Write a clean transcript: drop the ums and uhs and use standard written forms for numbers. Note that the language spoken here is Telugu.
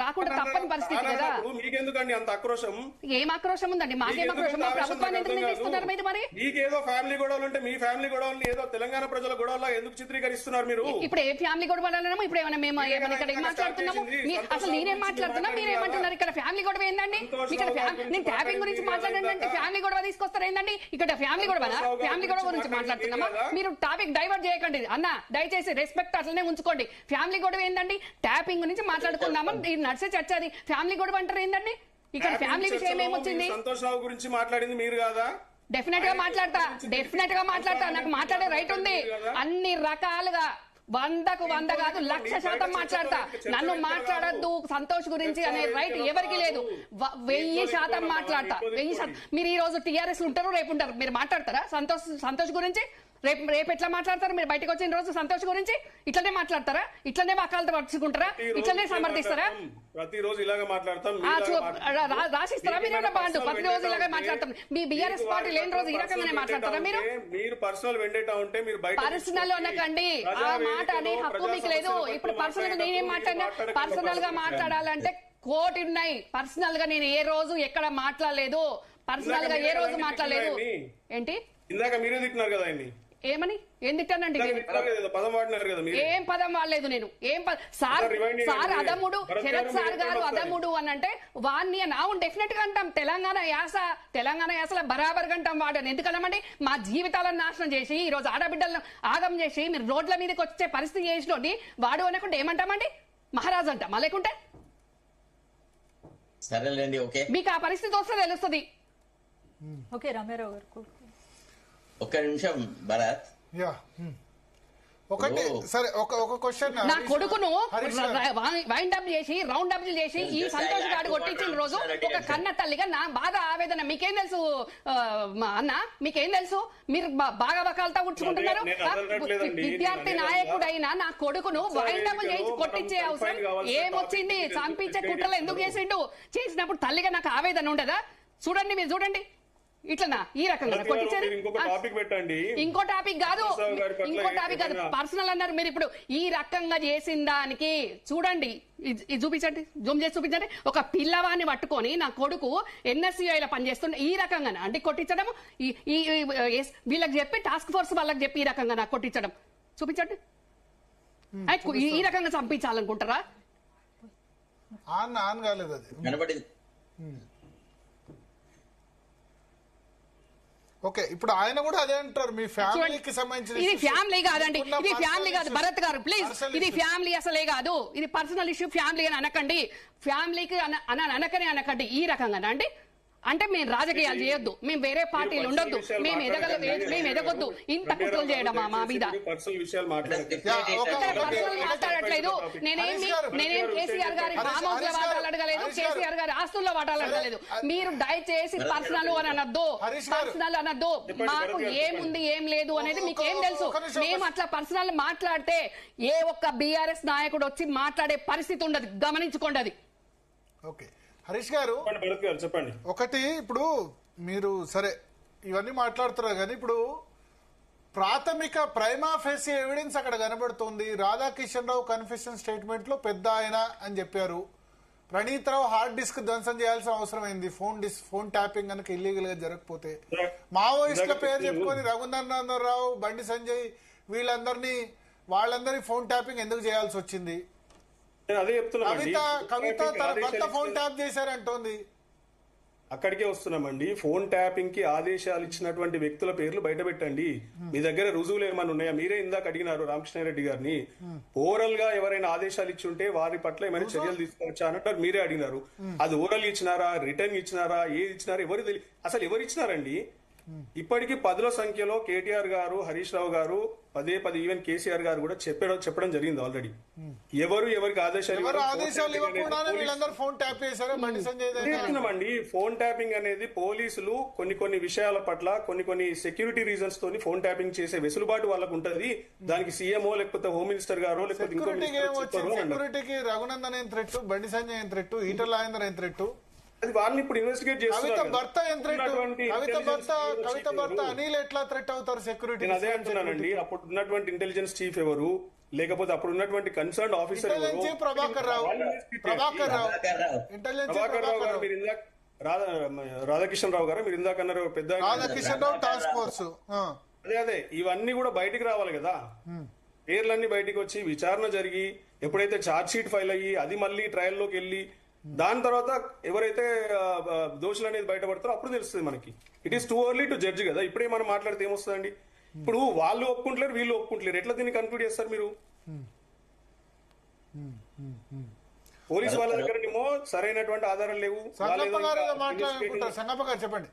రాకుండా తప్పని పరిస్థితి కదా. మీకెందుకండి అంత ఆక్రోశం? ఏం ఆక్రోశం ఉందండి? మాకేం ఆక్రోశం? మా ప్రభుత్వాన్ని ఎందుకు నిందిస్తున్నారు మీరు? మరి మీకేదో ఫ్యామిలీ గొడవలు ఉంటే మీ ఫ్యామిలీ గొడవల్ని ఏదో తెలంగాణ ప్రజల గొడవలా ఎందుకు చిత్రీకరిస్తున్నారు మీరు? ఇప్పుడు ఏ ఫ్యామిలీ గొడవ అన్నాము? ఇప్పుడు ఏమైనా మేము ఏమైనా ఇక్కడ మాట్లాడుతున్నాము? అసలు నేనేం మాట్లాడుతున్నా, మీరేమంటున్నారు? ఇక్కడ ఫ్యామిలీ గొడవ ఏందండి? ఇక్కడ నేను ట్యాపింగ్ గురించి మాట్లాడంటే ఫ్యామిలీ గొడవ తీసుకొస్తారు ఏందండి? ఇక్కడ ఫ్యామిలీ గొడవ ఫ్యామిలీ గొడవ గురించి మాట్లాడుతున్నామా? మీరు టాపిక్ డైవర్ట్ చేయకండి అన్న, దయచేసి రెస్పెక్ట్ అట్లనే ఉంచుకోండి. ఫ్యామిలీ గొడవ ఏందండి? ట్యాపింగ్ గురించి మాట్లాడుకున్నామని నడిచే చర్చ అది. ఫ్యామిలీ గొడవ అంటారు ఏందండి? ఇక్కడ ఫ్యామిలీ విషయం ఏమొచ్చింది? సంతోష్ రావు గురించి మాట్లాడింది మీరు కాదా? డెఫినెట్ గా మాట్లాడతా, నాకు మాట్లాడే రైట్ ఉంది. అన్ని రకాలుగా 100కు 100 కాదు 1,00,000% మాట్లాడతా. నన్ను మాట్లాడద్దు సంతోష్ గురించి అనే రైట్ ఎవరికి లేదు. 1000% మాట్లాడతా, 1000%. మీరు ఈ రోజు టీఆర్ఎస్ ఉంటారు, రేపు ఉంటారు. మీరు మాట్లాడతారా సంతోష్ గురించి? రేపు ఎట్లా మాట్లాడతారు? మీరు బయటకు వచ్చిన రోజు సంతోష్ గురించి ఇట్లనే మాట్లాడతారా? ఇట్లనే వకాలతో పరుచుకుంటారా? ఇట్లనే సమర్థిస్తారా? ప్రతిరోజు ఇలాగే మాట్లాడతాం. రాసిస్తారా మీరు బాండ్? ప్రతిరోజు ఇలాగే మాట్లాడతాం. మీ బీఆర్ఎస్ పార్టీ లేని రోజు ఈ రకంగానే మాట్లాడతారా మీరు? మీరు పర్సనల్ వెండేటా ఉంటే మీరు పర్సనల్ అనకండి, ఆ మాట అనే హక్కు మీకు లేదు. ఇప్పుడు పర్సనల్ గా నేనేం మాట్లాడినా? పర్సనల్ గా మాట్లాడాలంటే కోటి ఉన్నాయి. పర్సనల్ గా నేను ఏ రోజు ఎక్కడ మాట్లాడలేదు. పర్సనల్ గా ఏ రోజు మాట్లాడలేదు. ఏంటి ఇందాక మీరే తిట్టినారు కదా ఆయన్ని. ఏమని ఏం తిట్టానండి? ఏం పదం వాడలేదు నేను. సార్ అదముడు, శరత్ సార్ గారు అదముడు అని అంటే వాడిని అవును డెఫినెట్ గా అంటాం. తెలంగాణ యాసలో బరాబర్ అంటాం వాడని. ఎందుకన్నామండి? మా జీవితాలను నాశనం చేసి ఈ రోజు ఆడబిడ్డలను ఆగం చేసి మీరు రోడ్ల మీదకి వచ్చే పరిస్థితి చేసినోడి వాడు అనకుంటే ఏమంటామండి? మహారాజు అంటామా? లేకుంటే సరేలేండి, ఓకే. మీకు ఆ పరిస్థితి వస్తే తెలుస్తుంది. ఓకే రామారావు గారు ఒక్క నిమిషం భరత్. ఒకటి సరే, ఒక క్వశ్చన్. నా కొడుకును వైండ్ అప్ చేసి రౌండ్ అప్ చేసి ఈ సంతోష్ గాడు కొట్టించిన రోజు ఒక కన్న తల్లిగా నా బాధ ఆవేదన మీకేం తెలుసు అన్న? మీకేం తెలుసు? మీరు బాగా బకాలతో ఉడ్చుకుంటున్నారు. విద్యార్థి నాయకుడైన నా కొడుకును వైండ్ అప్ చేసి కొట్టించే అవసరం ఏమొచ్చింది? చంపించే కుట్రలు ఎందుకు చేసిండు? చేసినప్పుడు తల్లిగా నాకు ఆవేదన ఉండదా? చూడండి, మీరు చూడండి. ఇట్లనా ఈ రకంగా కొట్టించారు? ఇంకో టాపిక్ కాదు, పర్సనల్ అన్నారు మీరు. ఇప్పుడు ఈ రకంగా చేసిన దానికి చూడండి, ఇది చూపించండి, జూమ్ చేసి చూపించండి. ఒక పిల్లవాడిని పట్టుకొని నా కొడుకు ఎన్ఎస్సీఐలో పనిచేస్తుండే ఈ రకంగా అంటే కొట్టించడం, వీళ్ళకి చెప్పి టాస్క్ ఫోర్స్ వాళ్ళకి చెప్పి ఈ రకంగా నాకు కొట్టించడం చూపించండి. ఈ రకంగా చంపించాలనుకుంటారా? ఓకే, ఇప్పుడు ఆయన కూడా అదే అంటారు. మీ ఫ్యామిలీకి సంబంధించిన ఇది ఫ్యామిలీ కాదండి, ఇది ఫ్యామిలీ కాదు. భరత్ గారు ప్లీజ్, ఇది ఫ్యామిలీ అసలే కాదు. ఇది పర్సనల్ ఇష్యూ. ఫ్యామిలీ అని అనకండి, ఫ్యామిలీకి అనకండి ఈ రకంగా అండి. అంటే మేము రాజకీయాలు చేయొద్దు, మేము వేరే పార్టీలు ఉండొద్దు, మేము ఎదగొద్దు. ఇంత కుట్రలు చేయడం మా మీద మాట్లాడట్లేదు. నేనేం కేసీఆర్ గారి ఫామ్ హౌస్ లో వాటాలు అడగలేదు, కేసీఆర్ గారి ఆస్తుల్లో వాటాలు అడగలేదు. మీరు దయచేసి పర్సనల్ అని అనొద్దు, పర్సనల్ అనొద్దు. మాకు ఏముంది ఏం లేదు అనేది మీకు ఏం తెలుసు? మేము అట్లా పర్సనల్ మాట్లాడితే ఏ ఒక్క బీఆర్ఎస్ నాయకుడు వచ్చి మాట్లాడే పరిస్థితి ఉండదు, గమనించుకోండి అది. ఓకే హరీష్ గారు చెప్పండి. ఒకటి, ఇప్పుడు మీరు సరే ఇవన్నీ మాట్లాడుతున్నారు కానీ ఇప్పుడు ప్రాథమిక ప్రైమా ఫేసి ఎవిడెన్స్ అక్కడ కనబడుతుంది. రాధాకిషన్ రావు కన్ఫెషన్ స్టేట్మెంట్ లో పెద్ద ఆయన అని చెప్పారు. ప్రణీత్ రావు హార్డ్ డిస్క్ ధ్వంసం చేయాల్సిన అవసరం అయింది ఫోన్ ట్యాపింగ్ కనుక ఇల్లీగల్ గా జరగకపోతే. మావోయిస్టుల పేరు చెప్పుకొని రఘునందన్ రావు, బండి సంజయ్ వాళ్ళందరి ఫోన్ ట్యాపింగ్ ఎందుకు చేయాల్సి వచ్చింది? అదే చెప్తున్నా, కవిత తన భర్త ఫోన్ ట్యాప్ చేశారంటోంది. అక్కడికే వస్తున్నామండి. ఫోన్ ట్యాపింగ్ కి ఆదేశాలు ఇచ్చినటువంటి వ్యక్తుల పేర్లు బయట పెట్టండి. మీ దగ్గర రుజువులు ఏమైనా ఉన్నాయా? మీరే ఇందాక అడిగినారు రామకృష్ణారెడ్డి గారిని, ఓవరాల్ గా ఎవరైనా ఆదేశాలు ఇచ్చి ఉంటే వారి పట్ల ఏమైనా చర్యలు తీసుకోవచ్చా అన్నట్టు మీరే అడిగినారు. అది ఓరల్ ఇచ్చినారా, రిటర్న్ ఇచ్చినారా, ఏది ఇచ్చినారా, ఎవరు తెలియదు. అసలు ఎవరు ఇచ్చినారండి? ఇప్పటికీ 10ల సంఖ్యలో కేటీఆర్ గారు, హరీష్ రావు గారు పదే ఈవెన్ కేసీఆర్ గారు కూడా చెప్పడం జరిగింది ఆల్రెడీ. ఎవరికి ఆదేశాలు చెప్తున్నామండి. ఫోన్ ట్యాపింగ్ అనేది పోలీసులు కొన్ని విషయాల పట్ల కొన్ని సెక్యూరిటీ రీజన్స్ తోని ఫోన్ ట్యాపింగ్ చేసే వెసులుబాటు వాళ్ళకు ఉంటది. దానికి సీఎంఓ లేకపోతే హోమ్ మినిస్టర్ గారు లేకపోతే సెక్యూరిటీకి రఘునందన్ ఏం థ్రెట్, బండి సంజయ్ ఏం థ్రెట్, ఈటల రాజేందర్ ఏం థ్రెట్, అది వాళ్ళని ఇప్పుడు ఇన్వెస్టిగేట్ చేస్తున్నారు. కవిత భర్త అనిల్ ఎట్లా థ్రెట్ అవుతారు సెక్యూరిటీ? నేను అదే అంటున్నానండి. అప్పుడు ఉన్నటువంటి ఇంటెలిజెన్స్ చీఫ్ ఎవరు, లేకపోతే అప్పుడు ఉన్నటువంటి concern officer intelligence chief Prabhakar Rao Prabhakar Rao intelligence chief Prabhakar Rao Prabhakar గారు రావు మీరు ఇందాక రాధాకిషన్ రావు గారు మీరు ఇందాక అన్నారు పెద్ద రాధాకిషన్ రావు టాస్క్ ఫోర్స్ అదే ఇవన్నీ కూడా బయటికి రావాలి కదా పేర్లన్నీ బయటికి వచ్చి విచారణ జరిగి ఎప్పుడైతే ఛార్జ్ షీట్ ఫైల్ అయ్యి అది మళ్ళీ ట్రయల్లోకి వెళ్ళి దాని తర్వాత ఎవరైతే దోషులు అనేది బయటపడతారో అప్పుడు తెలుస్తుంది మనకి. It is too early to judge కదా. ఇప్పుడే మనం మాట్లాడితే ఏమొస్తుందండి? ఇప్పుడు వాళ్ళు ఒప్పుకుంటలేరు, వీళ్ళు ఒప్పుకుంటలేరు, ఎట్లా దీన్ని కన్క్లూడ్ చేస్తారు మీరు? పోలీసు వాళ్ళ దగ్గర ఏమో సరైనటువంటి ఆధారాలు లేవు. సంగప్ప గారు మాట్లాడాలనుకుంటారు. సంగప్ప గారు చెప్పండి.